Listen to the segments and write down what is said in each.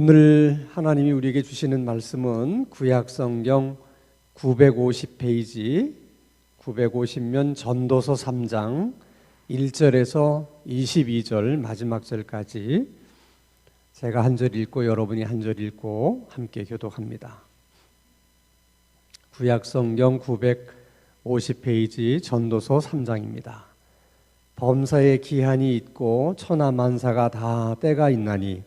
오늘 하나님이 우리에게 주시는 말씀은 구약성경 950페이지 950면 전도서 3장 1절에서 22절 마지막 절까지 제가 한 절 읽고 여러분이 한 절 읽고 함께 교독합니다. 구약성경 950페이지 전도서 3장입니다. 범사에 기한이 있고 천하만사가 다 때가 있나니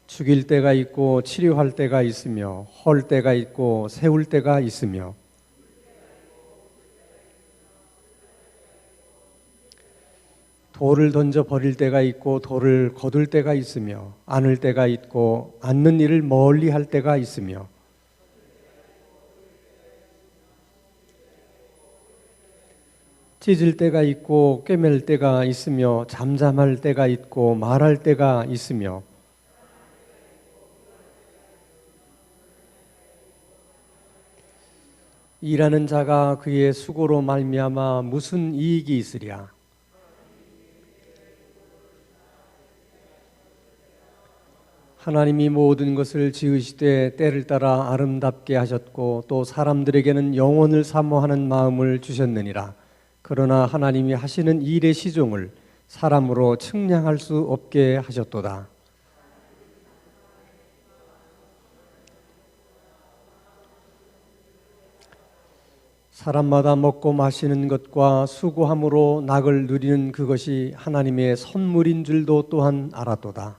죽일 때가 있고 치료할 때가 있으며 헐 때가 있고 세울 때가 있으며 돌을 던져 버릴 때가 있고 돌을 거둘 때가 있으며 안을 때가 있고 안는 일을 멀리 할 때가 있으며 찢을 때가 있고 꿰맬 때가 있으며 잠잠할 때가 있고 말할 때가 있으며 일하는 자가 그의 수고로 말미암아 무슨 이익이 있으랴. 하나님이 모든 것을 지으시되 때를 따라 아름답게 하셨고 또 사람들에게는 영원을 사모하는 마음을 주셨느니라. 그러나 하나님이 하시는 일의 시종을 사람으로 측량할 수 없게 하셨도다. 사람마다 먹고 마시는 것과 수고함으로 낙을 누리는 그것이 하나님의 선물인 줄도 또한 알았도다.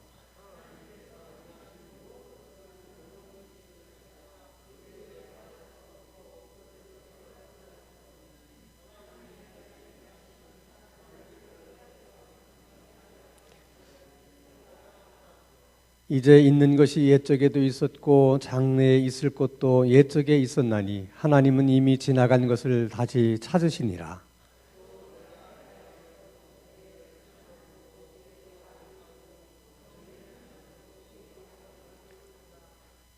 이제 있는 것이 옛적에도 있었고 장래에 있을 것도 옛적에 있었나니 하나님은 이미 지나간 것을 다시 찾으시니라.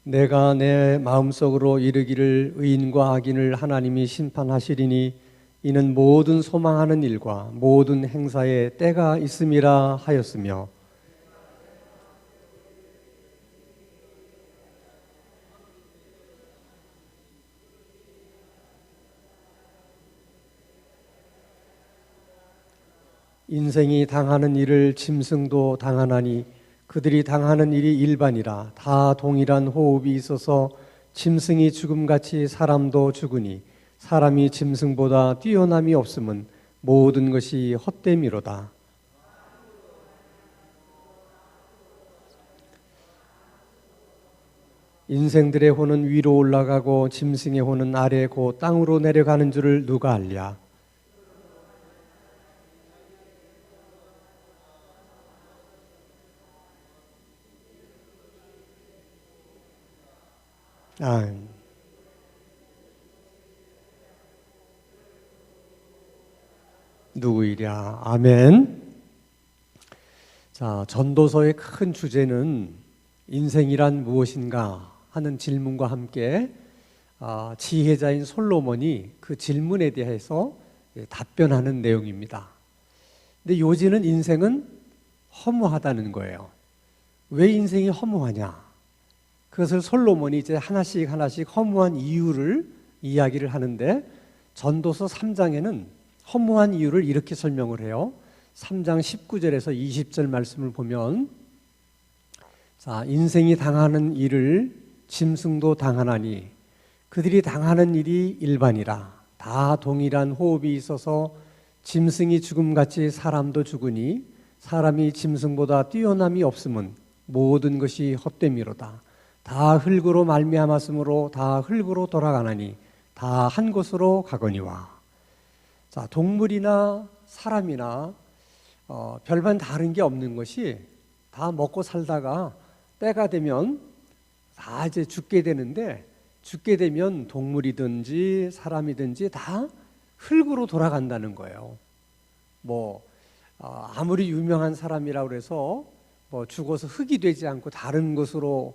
내가 내 마음속으로 이르기를 의인과 악인을 하나님이 심판하시리니 이는 모든 소망하는 일과 모든 행사에 때가 있음이라 하였으며 인생이 당하는 일을 짐승도 당하나니 그들이 당하는 일이 일반이라. 다 동일한 호흡이 있어서 짐승이 죽음같이 사람도 죽으니 사람이 짐승보다 뛰어남이 없음은 모든 것이 헛됨이로다. 인생들의 혼은 위로 올라가고 짐승의 혼은 아래 곧 땅으로 내려가는 줄을 누가 알랴. 누구이랴. 아멘. 자, 전도서의 큰 주제는 인생이란 무엇인가 하는 질문과 함께 지혜자인 솔로몬이 그 질문에 대해서 답변하는 내용입니다. 근데 요지는 인생은 허무하다는 거예요. 왜 인생이 허무하냐? 그것을 솔로몬이 이제 하나씩 허무한 이유를 이야기를 하는데 전도서 3장에는 허무한 이유를 이렇게 설명을 해요. 3장 19절에서 20절 말씀을 보면 자, 인생이 당하는 일을 짐승도 당하나니 그들이 당하는 일이 일반이라. 다 동일한 호흡이 있어서 짐승이 죽음같이 사람도 죽으니 사람이 짐승보다 뛰어남이 없음은 모든 것이 헛됨이로다. 다 흙으로 말미암았으므로 다 흙으로 돌아가나니 다 한 곳으로 가거니와. 자, 동물이나 사람이나 별반 다른 게 없는 것이 다 먹고 살다가 때가 되면 다 이제 죽게 되는데 죽게 되면 동물이든지 사람이든지 다 흙으로 돌아간다는 거예요. 아무리 유명한 사람이라고 해서 죽어서 흙이 되지 않고 다른 것으로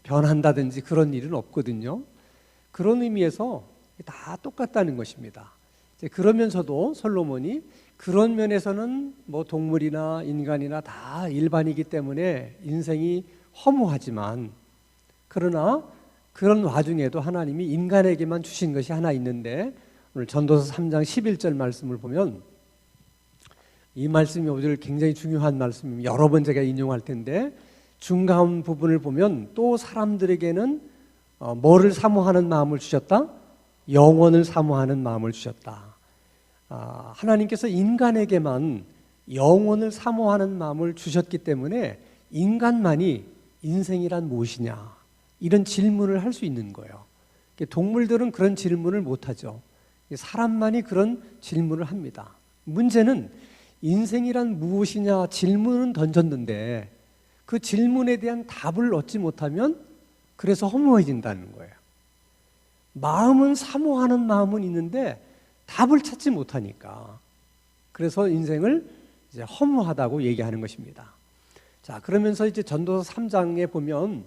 변한다든지 그런 일은 없거든요. 그런 의미에서 다 똑같다는 것입니다. 그러면서도 솔로몬이 그런 면에서는 뭐 동물이나 인간이나 다 일반이기 때문에 인생이 허무하지만, 그러나 그런 와중에도 하나님이 인간에게만 주신 것이 하나 있는데, 오늘 전도서 3장 11절 말씀을 보면 이 말씀이 오늘 굉장히 중요한 말씀입니다. 여러 번 제가 인용할 텐데, 중간 부분을 보면 또 사람들에게는 뭐를 사모하는 마음을 주셨다? 영원을 사모하는 마음을 주셨다. 하나님께서 인간에게만 영원을 사모하는 마음을 주셨기 때문에 인간만이 인생이란 무엇이냐, 이런 질문을 할 수 있는 거예요. 동물들은 그런 질문을 못하죠. 사람만이 그런 질문을 합니다. 문제는 인생이란 무엇이냐 질문은 던졌는데 그 질문에 대한 답을 얻지 못하면 그래서 허무해진다는 거예요. 마음은 사모하는 마음은 있는데 답을 찾지 못하니까, 그래서 인생을 이제 허무하다고 얘기하는 것입니다. 자, 그러면서 이제 전도서 3장에 보면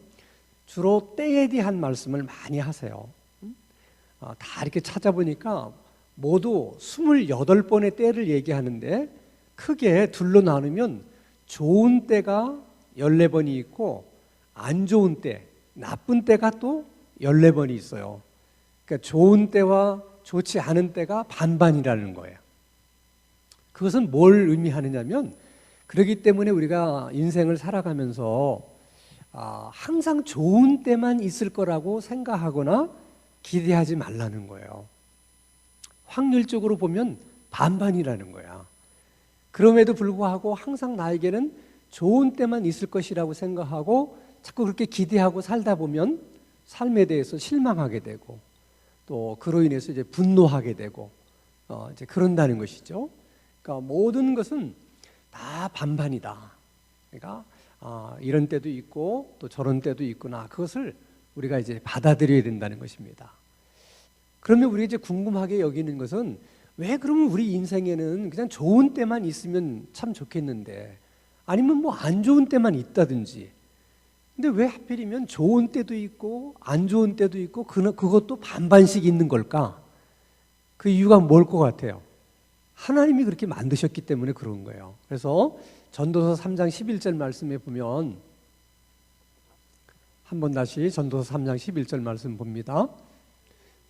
주로 때에 대한 말씀을 많이 하세요. 다 이렇게 찾아보니까 모두 28번의 때를 얘기하는데, 크게 둘로 나누면 좋은 때가 14번이 있고 안 좋은 때, 나쁜 때가 또 14번이 있어요. 그러니까 좋은 때와 좋지 않은 때가 반반이라는 거예요. 그것은 뭘 의미하느냐면, 그렇기 때문에 우리가 인생을 살아가면서 항상 좋은 때만 있을 거라고 생각하거나 기대하지 말라는 거예요. 확률적으로 보면 반반이라는 거야. 그럼에도 불구하고 항상 나에게는 좋은 때만 있을 것이라고 생각하고 자꾸 그렇게 기대하고 살다 보면 삶에 대해서 실망하게 되고, 또 그로 인해서 이제 분노하게 되고 이제 그런다는 것이죠. 그러니까 모든 것은 다 반반이다. 그러니까 이런 때도 있고 또 저런 때도 있구나. 그것을 우리가 이제 받아들여야 된다는 것입니다. 그러면 우리가 이제 궁금하게 여기는 것은, 왜 그러면 우리 인생에는 그냥 좋은 때만 있으면 참 좋겠는데, 아니면 뭐 안 좋은 때만 있다든지, 근데 왜 하필이면 좋은 때도 있고 안 좋은 때도 있고 그것도 반반씩 있는 걸까? 그 이유가 뭘 것 같아요? 하나님이 그렇게 만드셨기 때문에 그런 거예요. 그래서 전도서 3장 11절 말씀에 보면, 한번 다시 전도서 3장 11절 말씀 봅니다.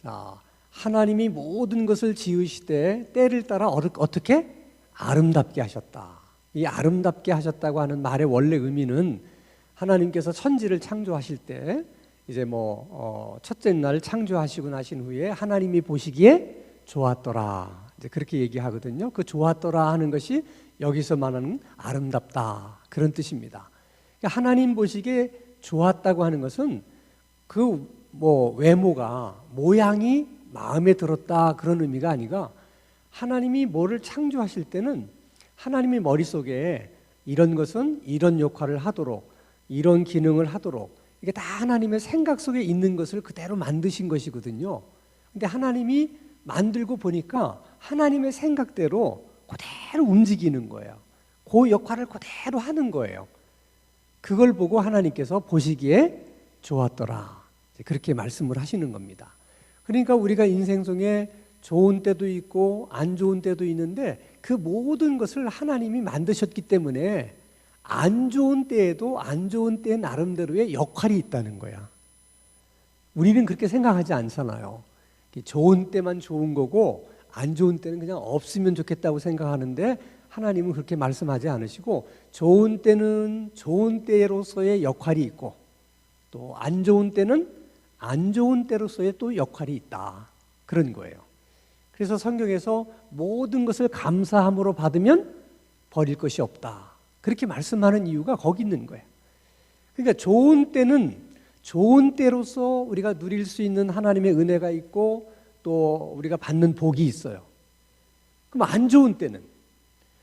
자, 하나님이 모든 것을 지으시되 때를 따라 어떻게? 아름답게 하셨다. 이 아름답게 하셨다고 하는 말의 원래 의미는, 하나님께서 천지를 창조하실 때 이제 첫째 날 창조하시고 나신 후에 하나님이 보시기에 좋았더라, 이제 그렇게 얘기하거든요. 그 좋았더라 하는 것이 여기서 말하는 아름답다, 그런 뜻입니다. 그러니까 하나님 보시기에 좋았다고 하는 것은 그 외모가, 모양이 마음에 들었다, 그런 의미가 아니라, 하나님이 뭐를 창조하실 때는 하나님의 머릿속에 이런 것은 이런 역할을 하도록, 이런 기능을 하도록, 이게 다 하나님의 생각 속에 있는 것을 그대로 만드신 것이거든요. 근데 하나님이 만들고 보니까 하나님의 생각대로 그대로 움직이는 거예요. 그 역할을 그대로 하는 거예요. 그걸 보고 하나님께서 보시기에 좋았더라, 그렇게 말씀을 하시는 겁니다. 그러니까 우리가 인생 중에 좋은 때도 있고 안 좋은 때도 있는데, 그 모든 것을 하나님이 만드셨기 때문에 안 좋은 때에도 안 좋은 때의 나름대로의 역할이 있다는 거야. 우리는 그렇게 생각하지 않잖아요. 좋은 때만 좋은 거고 안 좋은 때는 그냥 없으면 좋겠다고 생각하는데, 하나님은 그렇게 말씀하지 않으시고, 좋은 때는 좋은 때로서의 역할이 있고 또 안 좋은 때는 안 좋은 때로서의 또 역할이 있다, 그런 거예요. 그래서 성경에서 모든 것을 감사함으로 받으면 버릴 것이 없다, 그렇게 말씀하는 이유가 거기 있는 거예요. 그러니까 좋은 때는 좋은 때로서 우리가 누릴 수 있는 하나님의 은혜가 있고 또 우리가 받는 복이 있어요. 그럼 안 좋은 때는,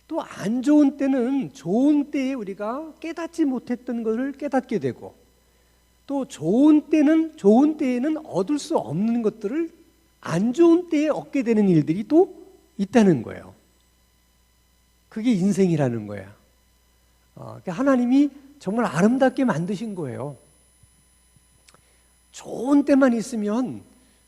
또 안 좋은 때는 좋은 때에 우리가 깨닫지 못했던 것을 깨닫게 되고, 또 좋은 때에는 얻을 수 없는 것들을 안 좋은 때에 얻게 되는 일들이 또 있다는 거예요. 그게 인생이라는 거야. 그러니까 하나님이 정말 아름답게 만드신 거예요. 좋은 때만 있으면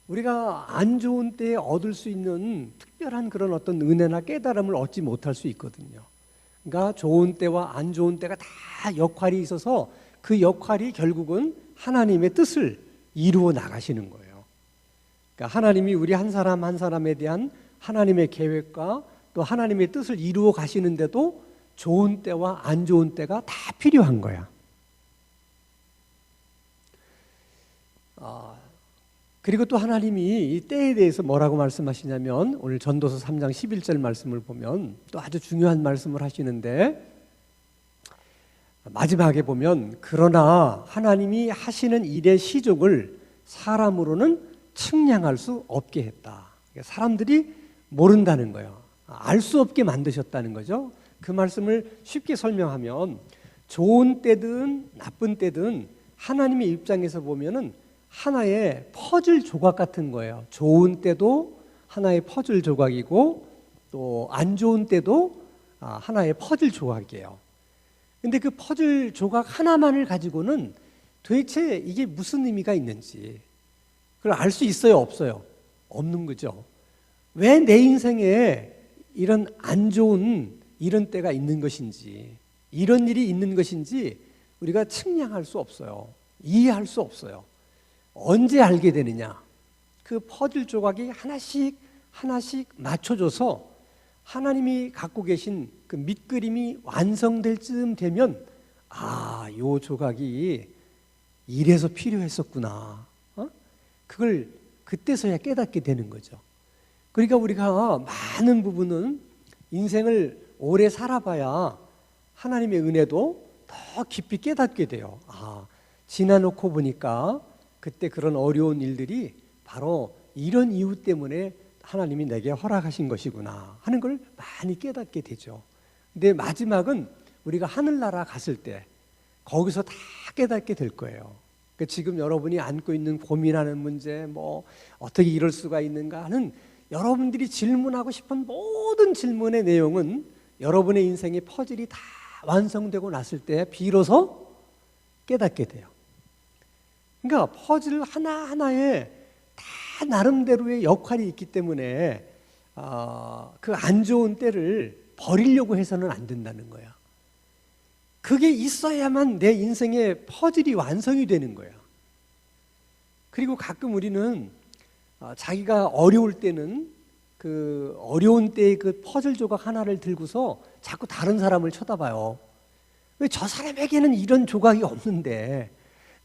우리가 안 좋은 때에 얻을 수 있는 특별한 그런 어떤 은혜나 깨달음을 얻지 못할 수 있거든요. 그러니까 좋은 때와 안 좋은 때가 다 역할이 있어서 그 역할이 결국은 하나님의 뜻을 이루어 나가시는 거예요. 그러니까 하나님이 우리 한 사람 한 사람에 대한 하나님의 계획과 또 하나님의 뜻을 이루어 가시는데도 좋은 때와 안 좋은 때가 다 필요한 거야. 그리고 또 하나님이 이 때에 대해서 뭐라고 말씀하시냐면 오늘 전도서 3장 11절 말씀을 보면 또 아주 중요한 말씀을 하시는데 마지막에 보면 그러나 하나님이 하시는 일의 시족을 사람으로는 측량할 수 없게 했다. 사람들이 모른다는 거예요. 알 수 없게 만드셨다는 거죠. 그 말씀을 쉽게 설명하면 좋은 때든 나쁜 때든 하나님의 입장에서 보면은 하나의 퍼즐 조각 같은 거예요. 좋은 때도 하나의 퍼즐 조각이고 또 안 좋은 때도 하나의 퍼즐 조각이에요. 근데 그 퍼즐 조각 하나만을 가지고는 도대체 이게 무슨 의미가 있는지 그걸 알 수 있어요, 없어요? 없는 거죠. 왜 내 인생에 이런 안 좋은 이런 때가 있는 것인지 이런 일이 있는 것인지 우리가 측량할 수 없어요. 이해할 수 없어요. 언제 알게 되느냐? 그 퍼즐 조각이 하나씩 하나씩 맞춰줘서 하나님이 갖고 계신 그 밑그림이 완성될 쯤 되면 요 조각이 이래서 필요했었구나. 그걸 그때서야 깨닫게 되는 거죠. 그러니까 우리가 많은 부분은 인생을 오래 살아봐야 하나님의 은혜도 더 깊이 깨닫게 돼요. 지나놓고 보니까 그때 그런 어려운 일들이 바로 이런 이유 때문에 하나님이 내게 허락하신 것이구나 하는 걸 많이 깨닫게 되죠. 근데 마지막은 우리가 하늘나라 갔을 때 거기서 다 깨닫게 될 거예요. 그러니까 지금 여러분이 안고 있는 고민하는 문제, 뭐 어떻게 이럴 수가 있는가 하는 여러분들이 질문하고 싶은 모든 질문의 내용은 여러분의 인생의 퍼즐이 다 완성되고 났을 때 비로소 깨닫게 돼요. 그러니까 퍼즐 하나하나에 다 나름대로의 역할이 있기 때문에 그 안 좋은 때를 버리려고 해서는 안 된다는 거야. 그게 있어야만 내 인생의 퍼즐이 완성이 되는 거야. 그리고 가끔 우리는 자기가 어려울 때는 그 어려운 때의 그 퍼즐 조각 하나를 들고서 자꾸 다른 사람을 쳐다봐요. 왜 저 사람에게는 이런 조각이 없는데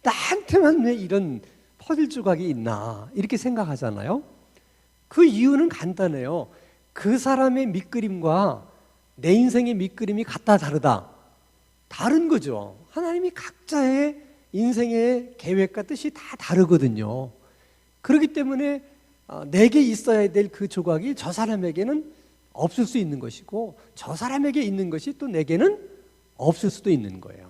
나한테만 왜 이런 퍼즐 조각이 있나 이렇게 생각하잖아요. 그 이유는 간단해요. 그 사람의 밑그림과 내 인생의 밑그림이 같다 다르다 다른 거죠. 하나님이 각자의 인생의 계획과 뜻이 다 다르거든요. 그렇기 때문에 내게 있어야 될 그 조각이 저 사람에게는 없을 수 있는 것이고 저 사람에게 있는 것이 또 내게는 없을 수도 있는 거예요.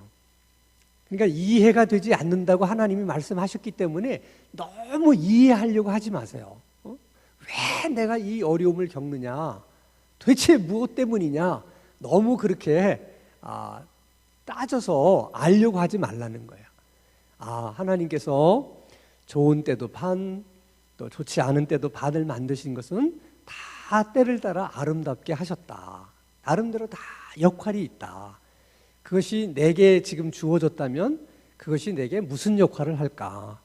그러니까 이해가 되지 않는다고 하나님이 말씀하셨기 때문에 너무 이해하려고 하지 마세요. 왜 내가 이 어려움을 겪느냐? 도대체 무엇 때문이냐? 너무 그렇게 따져서 알려고 하지 말라는 거예요. 하나님께서 좋은 때도 반, 또 좋지 않은 때도 반을 만드신 것은 다 때를 따라 아름답게 하셨다. 나름대로 다 역할이 있다. 그것이 내게 지금 주어졌다면 그것이 내게 무슨 역할을 할까?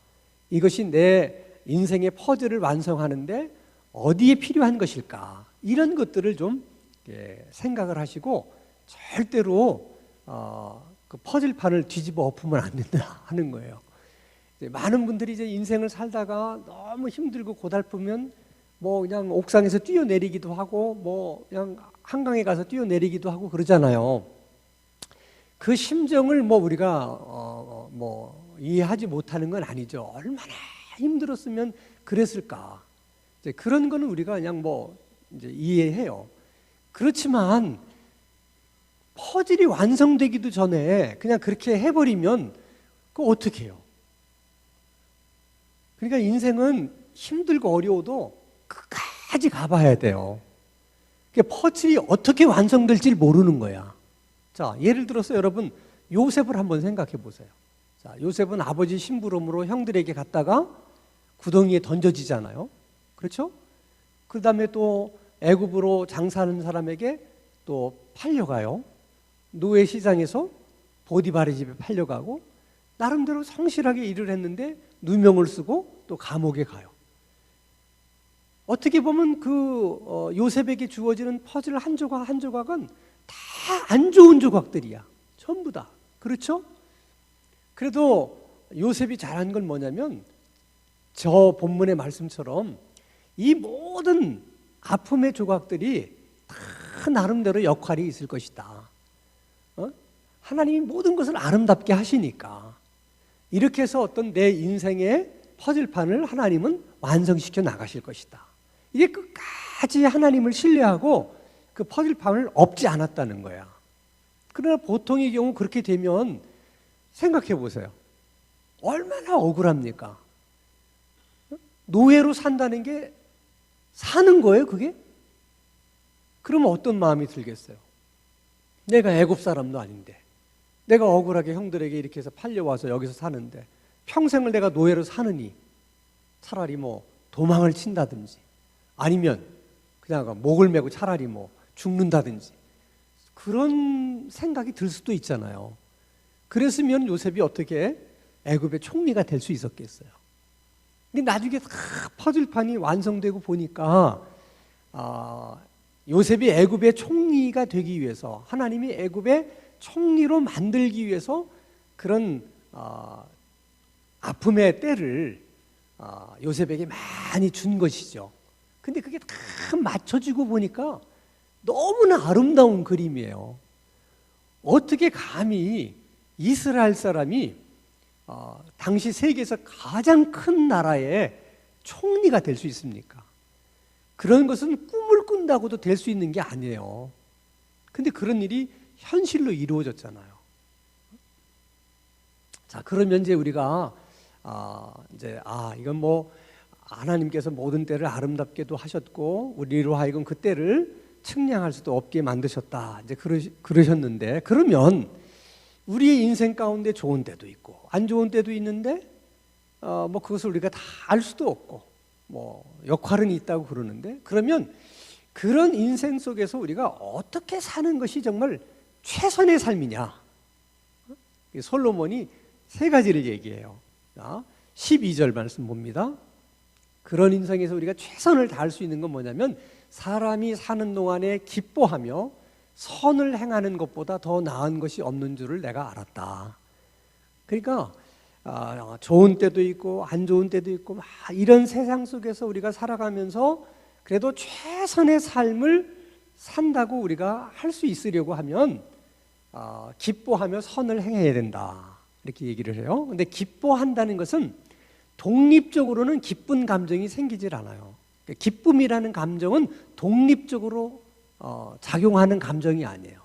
이것이 내 인생의 퍼즐을 완성하는데 어디에 필요한 것일까? 이런 것들을 좀 생각을 하시고 절대로 그 퍼즐판을 뒤집어 엎으면 안 된다 하는 거예요. 많은 분들이 이제 인생을 살다가 너무 힘들고 고달프면 뭐 그냥 옥상에서 뛰어내리기도 하고 뭐 그냥 한강에 가서 뛰어내리기도 하고 그러잖아요. 그 심정을 뭐 우리가 뭐 이해하지 못하는 건 아니죠. 얼마나 힘들었으면 그랬을까. 이제 그런 거는 우리가 그냥 뭐 이제 이해해요. 그렇지만 퍼즐이 완성되기도 전에 그냥 그렇게 해버리면 그거 어떻게 해요? 그러니까 인생은 힘들고 어려워도 끝까지 가봐야 돼요. 그러니까 퍼즐이 어떻게 완성될지 모르는 거야. 자, 예를 들어서 여러분 요셉을 한번 생각해 보세요. 자, 요셉은 아버지 심부름으로 형들에게 갔다가 구덩이에 던져지잖아요. 그렇죠? 그 다음에 또 애굽으로 장사하는 사람에게 또 팔려가요. 노예 시장에서 보디발의 집에 팔려가고 나름대로 성실하게 일을 했는데 누명을 쓰고 또 감옥에 가요. 어떻게 보면 요셉에게 주어지는 퍼즐 한 조각 한 조각은 다 안 좋은 조각들이야. 전부 다. 그렇죠? 그래도 요셉이 잘한 건 뭐냐면 저 본문의 말씀처럼 이 모든 아픔의 조각들이 다 나름대로 역할이 있을 것이다. 하나님이 모든 것을 아름답게 하시니까 이렇게 해서 어떤 내 인생의 퍼즐판을 하나님은 완성시켜 나가실 것이다. 이게 끝까지 하나님을 신뢰하고 그 퍼즐판을 엎지 않았다는 거야. 그러나 보통의 경우 그렇게 되면 생각해 보세요. 얼마나 억울합니까? 노예로 산다는 게 사는 거예요, 그게? 그러면 어떤 마음이 들겠어요? 내가 애굽 사람도 아닌데, 내가 억울하게 형들에게 이렇게 해서 팔려와서 여기서 사는데 평생을 내가 노예로 사느니 차라리 뭐 도망을 친다든지 아니면 그냥 목을 메고 차라리 뭐 죽는다든지 그런 생각이 들 수도 있잖아요. 그랬으면 요셉이 어떻게 애굽의 총리가 될 수 있었겠어요? 근데 나중에 다 퍼즐판이 완성되고 보니까 요셉이 애굽의 총리가 되기 위해서 하나님이 애굽의 총리로 만들기 위해서 그런 아픔의 때를 요셉에게 많이 준 것이죠. 근데 그게 다 맞춰지고 보니까 너무나 아름다운 그림이에요. 어떻게 감히 이스라엘 사람이 당시 세계에서 가장 큰 나라의 총리가 될 수 있습니까? 그런 것은 꿈을 꾼다고도 될 수 있는 게 아니에요. 근데 그런 일이 현실로 이루어졌잖아요. 자, 그러면 이제 우리가 이건 뭐 하나님께서 모든 때를 아름답게도 하셨고 우리로 하여금 그 때를 측량할 수도 없게 만드셨다. 이제 그러셨는데 그러면 우리의 인생 가운데 좋은 때도 있고 안 좋은 때도 있는데 뭐 그것을 우리가 다 알 수도 없고 뭐 역할은 있다고 그러는데 그러면 그런 인생 속에서 우리가 어떻게 사는 것이 정말 최선의 삶이냐? 솔로몬이 세 가지를 얘기해요. 12절 말씀 봅니다. 그런 인생에서 우리가 최선을 다할 수 있는 건 뭐냐면 사람이 사는 동안에 기뻐하며 선을 행하는 것보다 더 나은 것이 없는 줄을 내가 알았다. 그러니까 좋은 때도 있고 안 좋은 때도 있고 막 이런 세상 속에서 우리가 살아가면서 그래도 최선의 삶을 산다고 우리가 할 수 있으려고 하면 기뻐하며 선을 행해야 된다. 이렇게 얘기를 해요. 근데 기뻐한다는 것은 독립적으로는 기쁜 감정이 생기질 않아요. 기쁨이라는 감정은 독립적으로 작용하는 감정이 아니에요.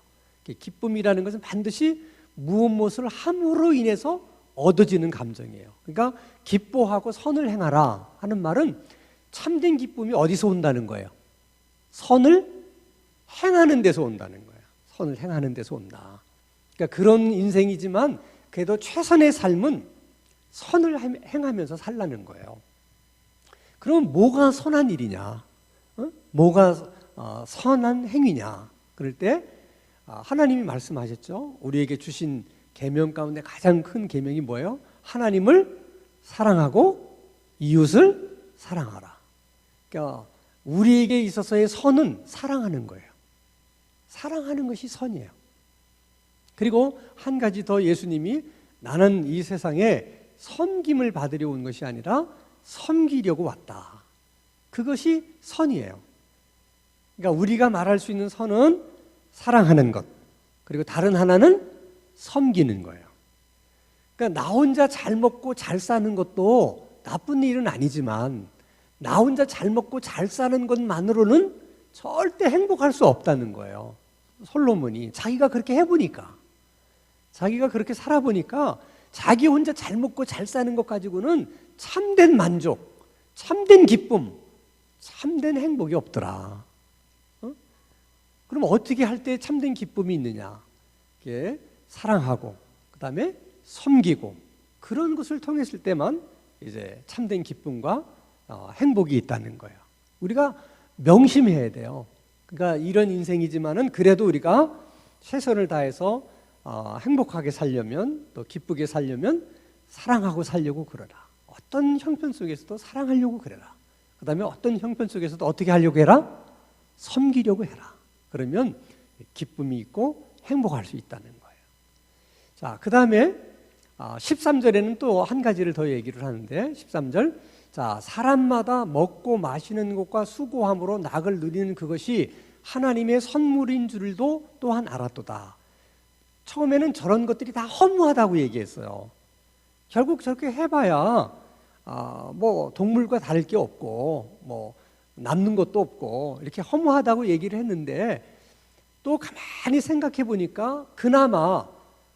기쁨이라는 것은 반드시 무엇을 함으로 인해서 얻어지는 감정이에요. 그러니까 기뻐하고 선을 행하라 하는 말은 참된 기쁨이 어디서 온다는 거예요? 선을 행하는 데서 온다는 거예요. 선을 행하는 데서 온다. 그러니까 그런 인생이지만 그래도 최선의 삶은 선을 행하면서 살라는 거예요. 그럼 뭐가 선한 일이냐? 뭐가 선한 행위냐? 그럴 때 하나님이 말씀하셨죠. 우리에게 주신 계명 가운데 가장 큰 계명이 뭐예요? 하나님을 사랑하고 이웃을 사랑하라. 그러니까 우리에게 있어서의 선은 사랑하는 거예요. 사랑하는 것이 선이에요. 그리고 한 가지 더 예수님이 나는 이 세상에 섬김을 받으려 온 것이 아니라 섬기려고 왔다. 그것이 선이에요. 그러니까 우리가 말할 수 있는 선은 사랑하는 것, 그리고 다른 하나는 섬기는 거예요. 그러니까 나 혼자 잘 먹고 잘 사는 것도 나쁜 일은 아니지만 나 혼자 잘 먹고 잘 사는 것만으로는 절대 행복할 수 없다는 거예요. 솔로몬이 자기가 그렇게 해보니까, 자기가 그렇게 살아보니까 자기 혼자 잘 먹고 잘 사는 것 가지고는 참된 만족, 참된 기쁨, 참된 행복이 없더라. 그럼 어떻게 할 때 참된 기쁨이 있느냐? 이게 사랑하고 그 다음에 섬기고 그런 것을 통했을 때만 이제 참된 기쁨과 행복이 있다는 거예요. 우리가 명심해야 돼요. 그러니까 이런 인생이지만은 그래도 우리가 최선을 다해서 행복하게 살려면, 또 기쁘게 살려면 사랑하고 살려고 그러라. 어떤 형편 속에서도 사랑하려고 그래라. 그 다음에 어떤 형편 속에서도 어떻게 하려고 해라? 섬기려고 해라. 그러면 기쁨이 있고 행복할 수 있다는 거예요. 자, 그 다음에 13절에는 또 한 가지를 더 얘기를 하는데 13절, 자, 사람마다 먹고 마시는 것과 수고함으로 낙을 누리는 그것이 하나님의 선물인 줄도 또한 알았도다. 처음에는 저런 것들이 다 허무하다고 얘기했어요. 결국 저렇게 해봐야 뭐 동물과 다를 게 없고 뭐 남는 것도 없고 이렇게 허무하다고 얘기를 했는데, 또 가만히 생각해 보니까 그나마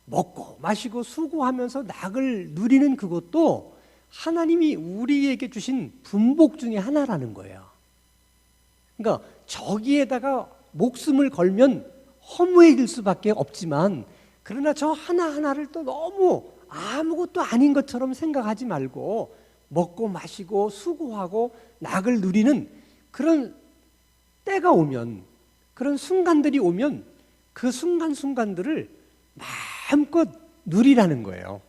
먹고 마시고 수고하면서 낙을 누리는 그것도 하나님이 우리에게 주신 분복 중에 하나라는 거예요. 그러니까 저기에다가 목숨을 걸면 허무해질 수밖에 없지만, 그러나 저 하나하나를 또 너무 아무것도 아닌 것처럼 생각하지 말고 먹고 마시고 수고하고 낙을 누리는 그런 때가 오면, 그런 순간들이 오면 그 순간순간들을 마음껏 누리라는 거예요.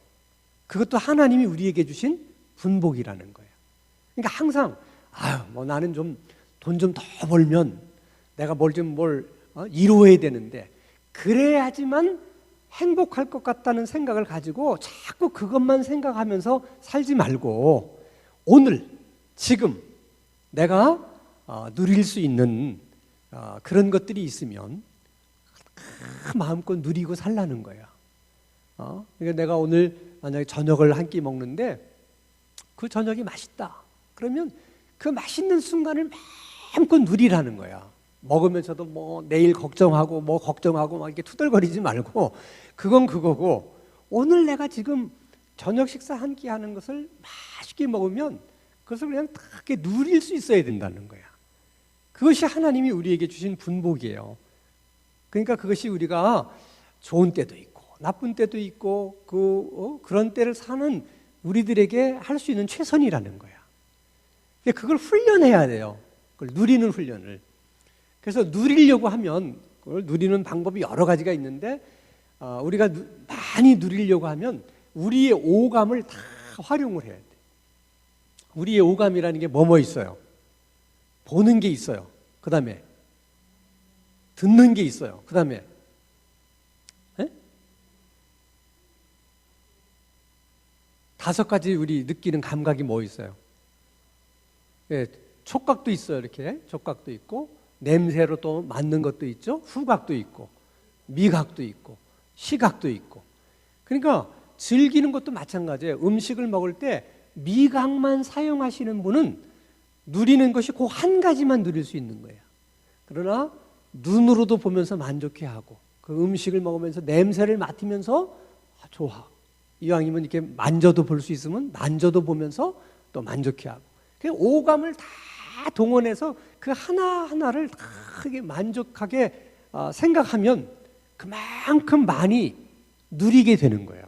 그것도 하나님이 우리에게 주신 분복이라는 거예요. 그러니까 항상 뭐 나는 좀 돈 좀 더 벌면 내가 뭘 이루어야 되는데, 그래야지만 행복할 것 같다는 생각을 가지고 자꾸 그것만 생각하면서 살지 말고, 오늘 지금 내가 누릴 수 있는 그런 것들이 있으면 마음껏 누리고 살라는 거야. 그러니까 내가 오늘 만약에 저녁을 한 끼 먹는데 그 저녁이 맛있다. 그러면 그 맛있는 순간을 마음껏 누리라는 거야. 먹으면서도 뭐 내일 걱정하고 뭐 걱정하고 막 이렇게 투덜거리지 말고, 그건 그거고, 오늘 내가 지금 저녁 식사 한 끼 하는 것을 맛있게 먹으면 그것을 그냥 크게 누릴 수 있어야 된다는 거야. 그것이 하나님이 우리에게 주신 분복이에요. 그러니까 그것이 우리가 좋은 때도 있고 나쁜 때도 있고 그런 때를 사는 우리들에게 할 수 있는 최선이라는 거야. 그걸 훈련해야 돼요. 그걸 누리는 훈련을. 그래서 누리려고 하면, 그걸 누리는 방법이 여러 가지가 있는데, 우리가 많이 누리려고 하면 우리의 오감을 다 활용을 해야 돼. 우리의 오감이라는 게 뭐뭐 있어요? 보는 게 있어요. 그 다음에 듣는 게 있어요. 그 다음에 다섯 가지 우리 느끼는 감각이 뭐 있어요? 촉각도 있어요. 이렇게 촉각도 있고, 냄새로 또 맡는 것도 있죠. 후각도 있고, 미각도 있고, 시각도 있고. 그러니까 즐기는 것도 마찬가지예요. 음식을 먹을 때 미각만 사용하시는 분은 누리는 것이 그 한 가지만 누릴 수 있는 거예요. 그러나 눈으로도 보면서 만족해하고, 그 음식을 먹으면서 냄새를 맡으면서 좋아. 이왕이면 이렇게 만져도 볼 수 있으면 만져도 보면서 또 만족해하고, 오감을 다 동원해서 그 하나하나를 다 크게 만족하게 생각하면 그만큼 많이 누리게 되는 거예요.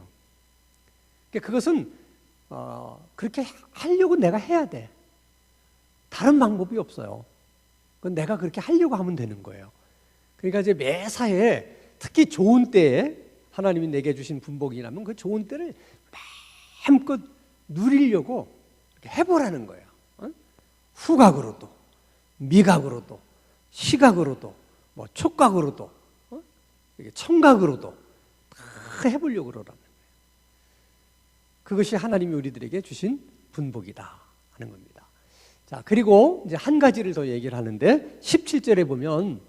그것은 그렇게 하려고 내가 해야 돼. 다른 방법이 없어요. 그건 내가 그렇게 하려고 하면 되는 거예요. 그러니까 이제 매사에, 특히 좋은 때에 하나님이 내게 주신 분복이라면 그 좋은 때를 마음껏 누리려고 해보라는 거예요. 후각으로도, 미각으로도, 시각으로도, 뭐 촉각으로도, 청각으로도 다 해보려고 그러라는 거예요. 그것이 하나님이 우리들에게 주신 분복이다 하는 겁니다. 자, 그리고 이제 한 가지를 더 얘기를 하는데 17절에 보면,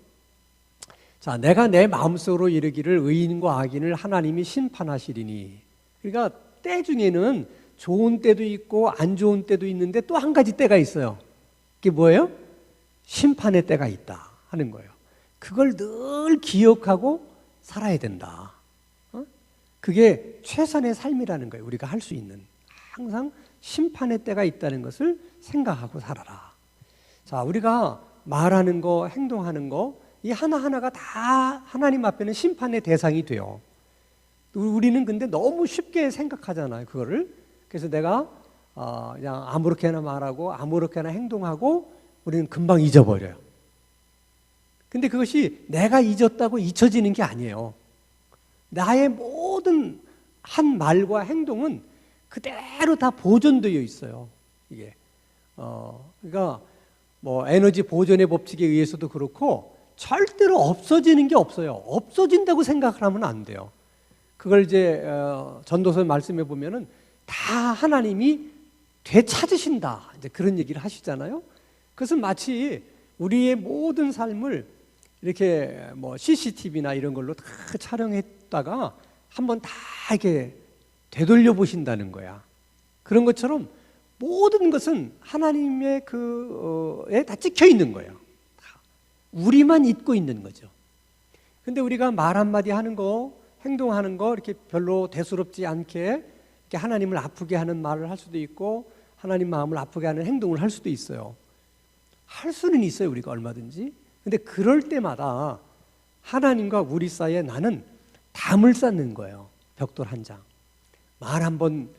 자, 내가 내 마음속으로 이르기를 의인과 악인을 하나님이 심판하시리니. 그러니까 때 중에는 좋은 때도 있고 안 좋은 때도 있는데 또 한 가지 때가 있어요. 그게 뭐예요? 심판의 때가 있다 하는 거예요. 그걸 늘 기억하고 살아야 된다. 그게 최선의 삶이라는 거예요. 우리가 할 수 있는. 항상 심판의 때가 있다는 것을 생각하고 살아라. 자, 우리가 말하는 거, 행동하는 거, 이 하나하나가 다 하나님 앞에는 심판의 대상이 돼요. 우리는 근데 너무 쉽게 생각하잖아요, 그거를. 그래서 내가 그냥 아무렇게나 말하고 아무렇게나 행동하고 우리는 금방 잊어버려요. 근데 그것이 내가 잊었다고 잊혀지는 게 아니에요. 나의 모든 한 말과 행동은 그대로 다 보존되어 있어요. 이게 그러니까 뭐 에너지 보존의 법칙에 의해서도 그렇고 절대로 없어지는 게 없어요. 없어진다고 생각을 하면 안 돼요. 그걸 이제 전도서 말씀해 보면은 다 하나님이 되찾으신다, 이제 그런 얘기를 하시잖아요. 그것은 마치 우리의 모든 삶을 이렇게 뭐 CCTV나 이런 걸로 다 촬영했다가 한번 다 이렇게 되돌려 보신다는 거야. 그런 것처럼 모든 것은 하나님의 그에 다 찍혀 있는 거예요. 우리만 잊고 있는 거죠. 근데 우리가 말 한마디 하는 거, 행동하는 거 이렇게 별로 대수롭지 않게 이렇게 하나님을 아프게 하는 말을 할 수도 있고 하나님 마음을 아프게 하는 행동을 할 수도 있어요. 할 수는 있어요, 우리가 얼마든지. 근데 그럴 때마다 하나님과 우리 사이에 나는 담을 쌓는 거예요. 벽돌 한 장. 말 한번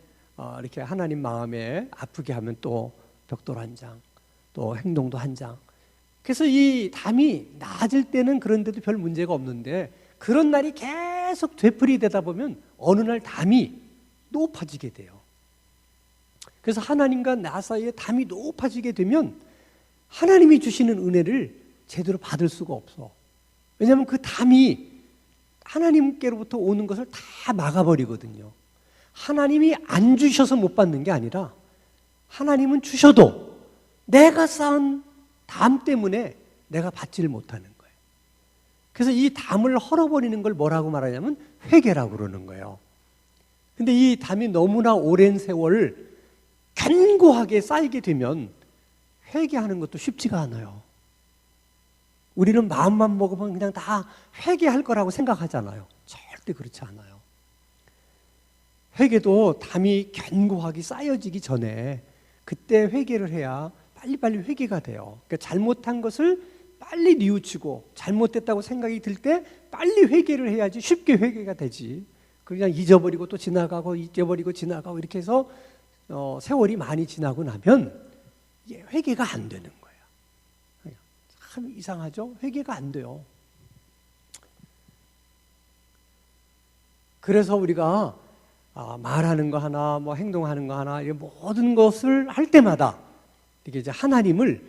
이렇게 하나님 마음에 아프게 하면 또 벽돌 한 장, 또 행동도 한 장. 그래서 이 담이 낮을 때는 그런데도 별 문제가 없는데 그런 날이 계속 되풀이되다 보면 어느 날 담이 높아지게 돼요. 그래서 하나님과 나 사이에 담이 높아지게 되면 하나님이 주시는 은혜를 제대로 받을 수가 없어. 왜냐하면 그 담이 하나님께로부터 오는 것을 다 막아버리거든요. 하나님이 안 주셔서 못 받는 게 아니라 하나님은 주셔도 내가 쌓은 담 때문에 내가 받지를 못하는 거예요. 그래서 이 담을 헐어버리는 걸 뭐라고 말하냐면 회개라고 그러는 거예요. 근데 이 담이 너무나 오랜 세월 견고하게 쌓이게 되면 회개하는 것도 쉽지가 않아요. 우리는 마음만 먹으면 그냥 다 회개할 거라고 생각하잖아요. 절대 그렇지 않아요. 회개도 담이 견고하게 쌓여지기 전에 그때 회개를 해야 빨리빨리 회개가 돼요. 그러니까 잘못한 것을 빨리 뉘우치고 잘못됐다고 생각이 들 때 빨리 회개를 해야지 쉽게 회개가 되지. 그냥 잊어버리고 또 지나가고 잊어버리고 지나가고 이렇게 해서 세월이 많이 지나고 나면 이게 회개가 안 되는 거예요. 참 이상하죠? 회개가 안 돼요. 그래서 우리가 말하는 거 하나, 뭐 행동하는 거 하나, 모든 것을 할 때마다 이게 이제 하나님을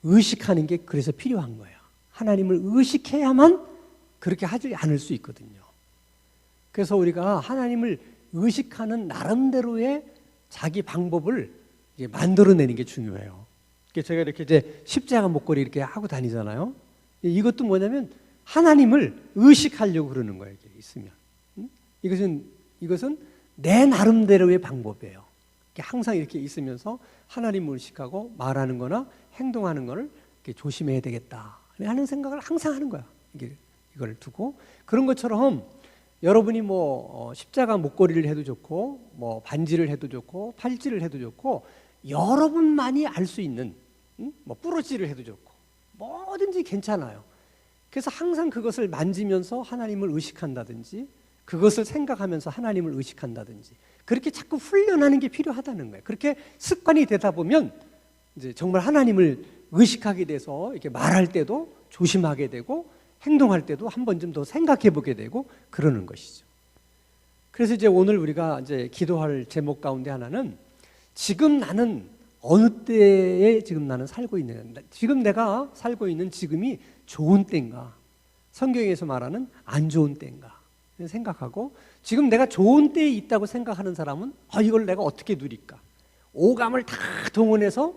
의식하는 게 그래서 필요한 거예요. 하나님을 의식해야만 그렇게 하지 않을 수 있거든요. 그래서 우리가 하나님을 의식하는 나름대로의 자기 방법을 이제 만들어내는 게 중요해요. 제가 이렇게 이제 십자가 목걸이 이렇게 하고 다니잖아요. 이것도 뭐냐면 하나님을 의식하려고 그러는 거예요. 이게 있으면. 이것은 내 나름대로의 방법이에요. 항상 이렇게 있으면서 하나님을 의식하고 말하는 거나 행동하는 거를 이렇게 조심해야 되겠다 하는 생각을 항상 하는 거야. 이걸 두고. 그런 것처럼 여러분이 뭐 십자가 목걸이를 해도 좋고 뭐 반지를 해도 좋고 팔찌를 해도 좋고 여러분만이 알 수 있는 뭐 뿌러지를 해도 좋고 뭐든지 괜찮아요. 그래서 항상 그것을 만지면서 하나님을 의식한다든지 그것을 생각하면서 하나님을 의식한다든지 그렇게 자꾸 훈련하는 게 필요하다는 거예요. 그렇게 습관이 되다 보면 이제 정말 하나님을 의식하게 돼서 이렇게 말할 때도 조심하게 되고 행동할 때도 한 번쯤 더 생각해 보게 되고 그러는 것이죠. 그래서 이제 오늘 우리가 이제 기도할 제목 가운데 하나는 지금 나는 어느 때에 지금 나는 살고 있는가? 지금 내가 살고 있는 지금이 좋은 때인가? 성경에서 말하는 안 좋은 때인가? 생각하고 지금 내가 좋은 때에 있다고 생각하는 사람은 이걸 내가 어떻게 누릴까? 오감을 다 동원해서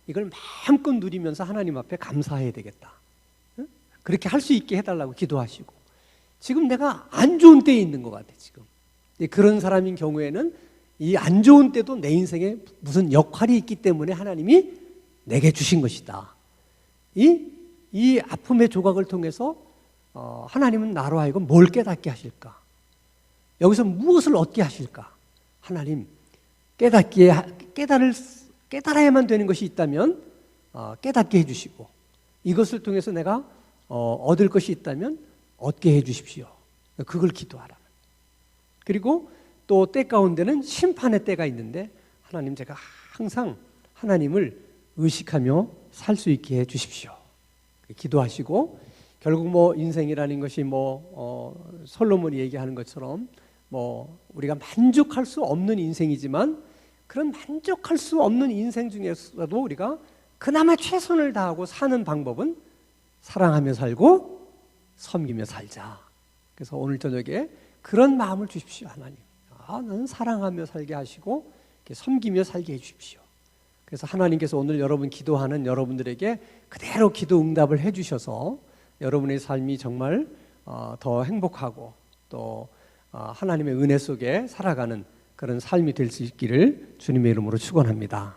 이걸 마음껏 누리면서 하나님 앞에 감사해야 되겠다. 그렇게 할 수 있게 해달라고 기도하시고 지금 내가 안 좋은 때에 있는 것 같아. 지금 그런 사람인 경우에는 이 안 좋은 때도 내 인생에 무슨 역할이 있기 때문에 하나님이 내게 주신 것이다. 이 아픔의 조각을 통해서 하나님은 나로 하여금 뭘 깨닫게 하실까? 여기서 무엇을 얻게 하실까? 하나님 깨달아야만 되는 것이 있다면 깨닫게 해주시고 이것을 통해서 내가 얻을 것이 있다면 얻게 해주십시오. 그걸 기도하라. 그리고 또 때 가운데는 심판의 때가 있는데 하나님 제가 항상 하나님을 의식하며 살 수 있게 해주십시오. 기도하시고 결국 뭐 인생이라는 것이 솔로몬이 얘기하는 것처럼 우리가 만족할 수 없는 인생이지만 그런 만족할 수 없는 인생 중에서도 우리가 그나마 최선을 다하고 사는 방법은 사랑하며 살고 섬기며 살자. 그래서 오늘 저녁에 그런 마음을 주십시오. 하나님, 나는 사랑하며 살게 하시고 섬기며 살게 해주십시오. 그래서 하나님께서 오늘 여러분 기도하는 여러분들에게 그대로 기도 응답을 해주셔서 여러분의 삶이 정말 더 행복하고 또 하나님의 은혜 속에 살아가는 그런 삶이 될 수 있기를 주님의 이름으로 축원합니다.